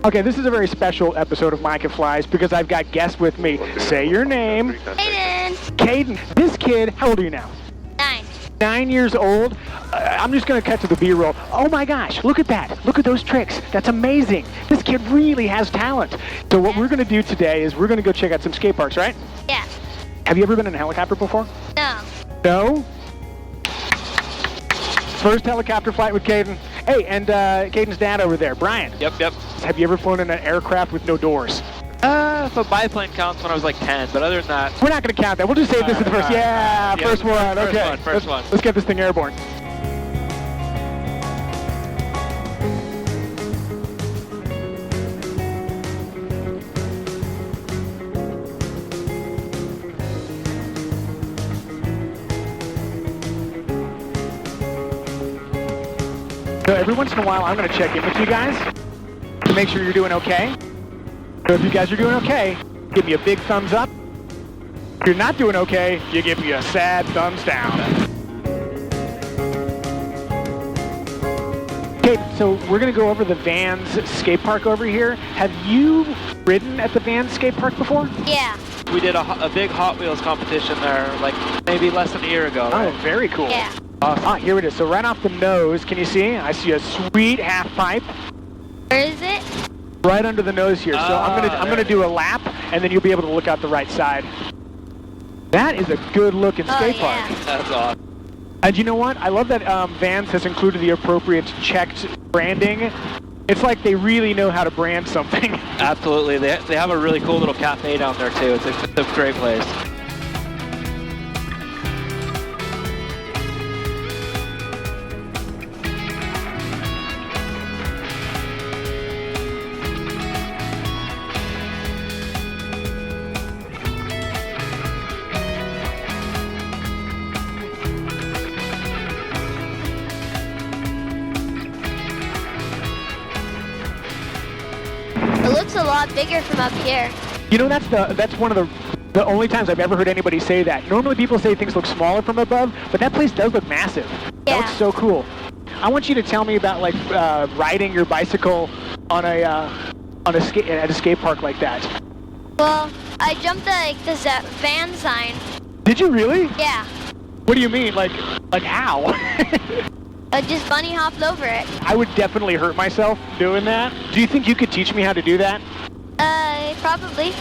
Okay, this is a very special episode of Micah Flies because I've got guests with me. Say your name. Caiden. Caiden. This kid, how old are you now? 9. 9 years old. I'm just going to cut to the B-roll. Oh my gosh, look at that. Look at those tricks. That's amazing. This kid really has talent. So what we're going to do today is we're going to go check out some skate parks, right? Yeah. Have you ever been in a helicopter before? No. No? First helicopter flight with Caiden. Hey, and Caiden's dad over there, Brian. Yep. Have you ever flown in an aircraft with no doors? If a biplane counts when I was like 10, but other than that... We're not going to count that. We'll just say this is the first. Yeah, first one. Okay. First one. Let's get this thing airborne. So every once in a while, I'm going to check in with you guys to make sure you're doing okay. So if you guys are doing okay, give me a big thumbs up. If you're not doing okay, you give me a sad thumbs down. Okay, so we're going to go over the Vans skate park over here. Have you ridden at the Vans skate park before? Yeah. We did a big Hot Wheels competition there, like maybe less than a year ago. Right? Oh, very cool. Yeah. Ah, here it is. So right off the nose, can you see? I see a sweet half pipe. Where is it? Right under the nose here. So I'm gonna do a lap, and then you'll be able to look out the right side. That is a good looking skate park. That's awesome. And you know what? I love that Vans has included the appropriate checked branding. It's like they really know how to brand something. Absolutely. They have a really cool little cafe down there too. It's a great place. It looks a lot bigger from up here. You know, that's one of the only times I've ever heard anybody say that. Normally people say things look smaller from above, but that place does look massive. That looks so cool. I want you to tell me about like riding your bicycle on at a skate park like that. Well, I jumped the van sign. Did you really? Yeah. What do you mean? Like how? I just bunny hopped over it. I would definitely hurt myself doing that. Do you think you could teach me how to do that? Probably.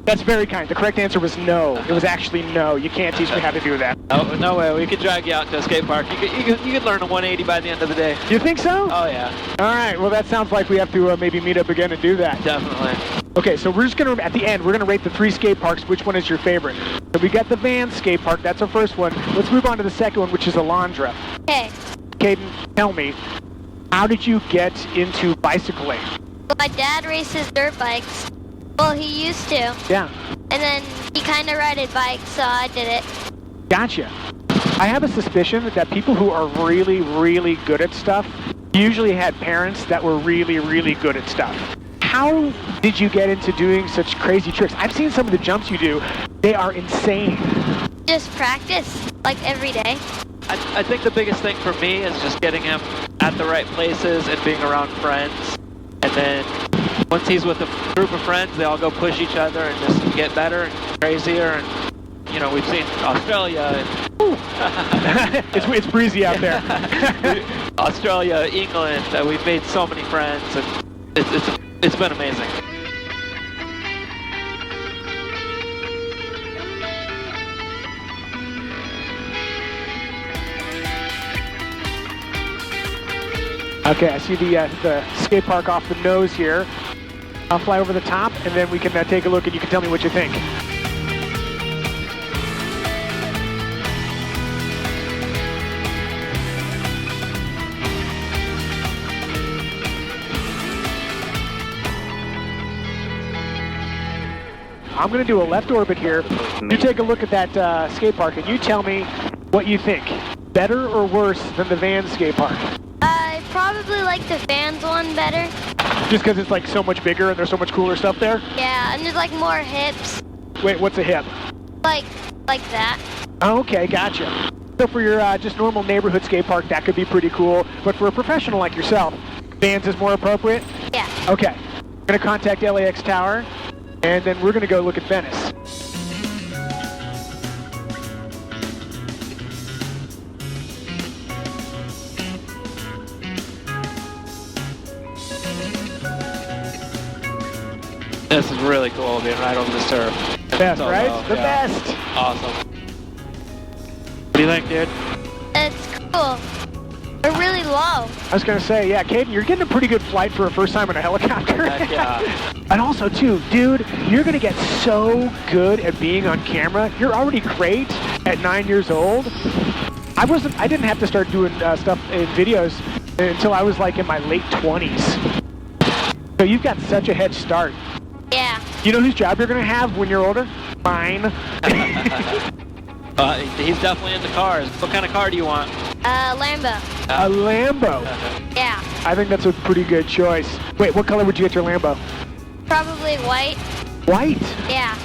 That's very kind. The correct answer was no. It was actually no. You can't teach me how to do that. Oh, no way. We could drag you out to a skate park. You could learn a 180 by the end of the day. You think so? Oh, yeah. All right. Well, that sounds like we have to maybe meet up again and do that. Definitely. Okay, so we're just going to, at the end, we're going to rate the 3 skate parks. Which one is your favorite? So we got the Vans skate park. That's our first one. Let's move on to the second one, which is Alondra. Okay. Caiden, tell me, how did you get into bicycling? Well, my dad races dirt bikes. Well, he used to. Yeah. And then he kind of rides bikes, so I did it. Gotcha. I have a suspicion that people who are really, really good at stuff usually had parents that were really, really good at stuff. How did you get into doing such crazy tricks? I've seen some of the jumps you do. They are insane. Just practice, like every day. I think the biggest thing for me is just getting him at the right places and being around friends. And then once he's with a group of friends, they all go push each other and just get better and crazier. And, you know, we've seen Australia. And it's breezy out there. Australia, England. We've made so many friends, and it's been amazing. Okay, I see the skate park off the nose here. I'll fly over the top, and then we can take a look, and you can tell me what you think. I'm going to do a left orbit here. You take a look at that skate park, and you tell me what you think. Better or worse than the Vans skate park? I probably like the Vans one better. Just because it's like so much bigger and there's so much cooler stuff there? Yeah, and there's like more hips. Wait, what's a hip? Like that. Oh, okay, gotcha. So for your just normal neighborhood skate park, that could be pretty cool. But for a professional like yourself, Vans is more appropriate? Yeah. Okay. We're going to contact LAX Tower, and then we're going to go look at Venice. This is really cool, being right over the surf. Best, right? The best. Awesome. What do you think, dude? It's cool. We're really low. I was going to say, yeah, Caiden, you're getting a pretty good flight for a first time in a helicopter. Heck yeah. And also, too, dude, you're going to get so good at being on camera. You're already great at 9 years old. I didn't have to start doing stuff in videos until I was like in my late 20s. So you've got such a head start. Yeah. You know whose job you're going to have when you're older? Mine. He's definitely into cars. What kind of car do you want? Lambo. A Lambo. Yeah. I think that's a pretty good choice. Wait, what color would you get your Lambo? Probably white. White? Yeah.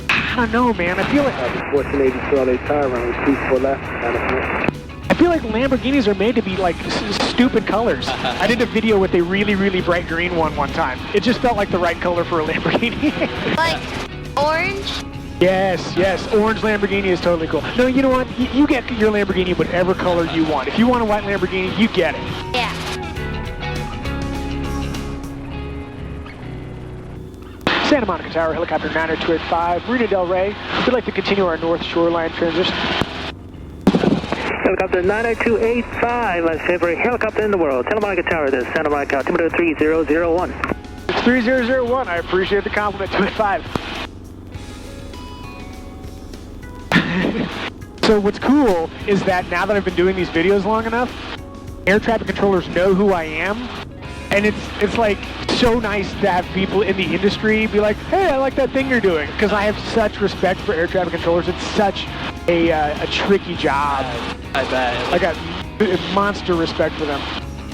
I don't know, man. I feel like... 1482 LA Tower, runway 24 left, I feel like Lamborghinis are made to be like stupid colors. I did a video with a really, really bright green one time. It just felt like the right color for a Lamborghini. Like orange? Yes. Orange Lamborghini is totally cool. No, you know what? You get your Lamborghini whatever color you want. If you want a white Lamborghini, you get it. Yeah. Santa Monica Tower, helicopter 90285, Marina Del Rey. We'd like to continue our north shoreline transition. Helicopter 90285, my favorite helicopter in the world. Santa Monica Tower, this is Santa Monica, altimeter 3001. It's 3001. I appreciate the compliment. 285. So what's cool is that now that I've been doing these videos long enough, air traffic controllers know who I am, and it's like so nice to have people in the industry be like, hey, I like that thing you're doing, because I have such respect for air traffic controllers. It's such a tricky job. I bet. I got monster respect for them.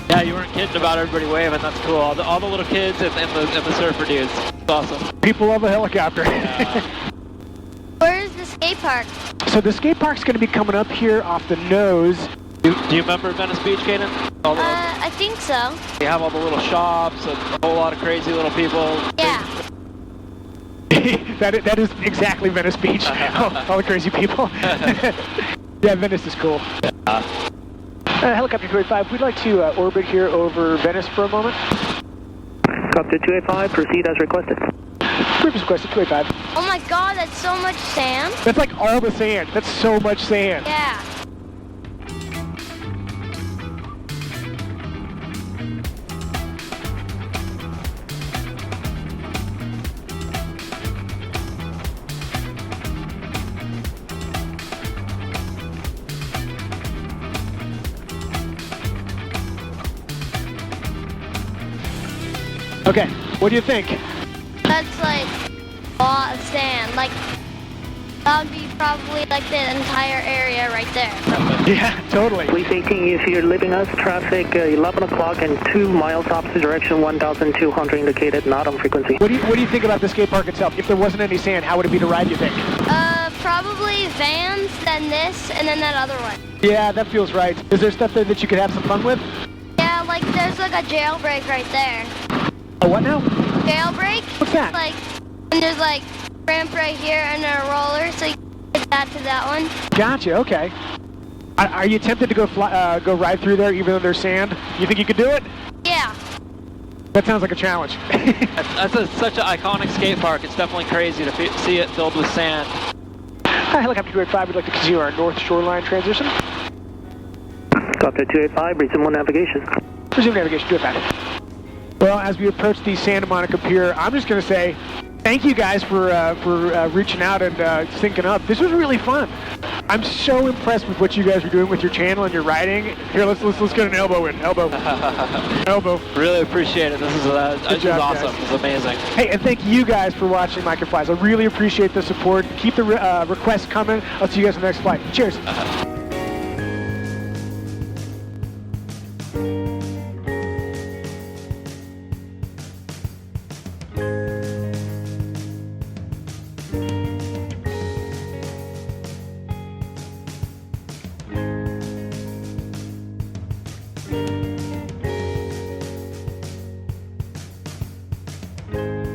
Yeah, you weren't kidding about everybody waving. That's cool. All the little kids and the surfer dudes. It's awesome. People love a helicopter. Yeah. Where's the skate park? So the skate park's going to be coming up here off the nose. Do you remember Venice Beach, Caiden? I think so. You have all the little shops and a whole lot of crazy little people. Yeah. that is exactly Venice Beach. All the crazy people. Yeah, Venice is cool. Helicopter 285, we'd like to orbit here over Venice for a moment. Helicopter 285, proceed as requested. Previous requested 285. Oh my god, that's so much sand. That's like all the sand. That's so much sand. Yeah. Okay, what do you think? That's like a lot of sand. Like, that would be probably like the entire area right there. Yeah, totally. Police 18, if you're leaving us, traffic 11 o'clock and 2 miles opposite direction, 1,200 indicated, not on frequency. What do you think about the skate park itself? If there wasn't any sand, how would it be to ride, you think? Probably Vans, then this, and then that other one. Yeah, that feels right. Is there stuff there that you could have some fun with? Yeah, like there's like a jailbreak right there. A what now? Jailbreak? What's that? Like, and there's like ramp right here and a roller, so you can get that to that one. Gotcha, okay. Are you tempted to go go ride through there even though there's sand? You think you could do it? Yeah. That sounds like a challenge. That's such an iconic skate park. It's definitely crazy to see it filled with sand. Hi, Helicopter 285, we'd like to continue our north shoreline transition. Helicopter 285, resume navigation. Resume navigation, 285. Well, as we approach the Santa Monica Pier, I'm just going to say thank you guys for reaching out and syncing up. This was really fun. I'm so impressed with what you guys are doing with your channel and your riding. Here, let's get an elbow in. Elbow. Elbow. Really appreciate it. This is awesome. This is amazing. Hey, and thank you guys for watching Micah Flies. I really appreciate the support. Keep the requests coming. I'll see you guys on the next flight. Cheers. Bye.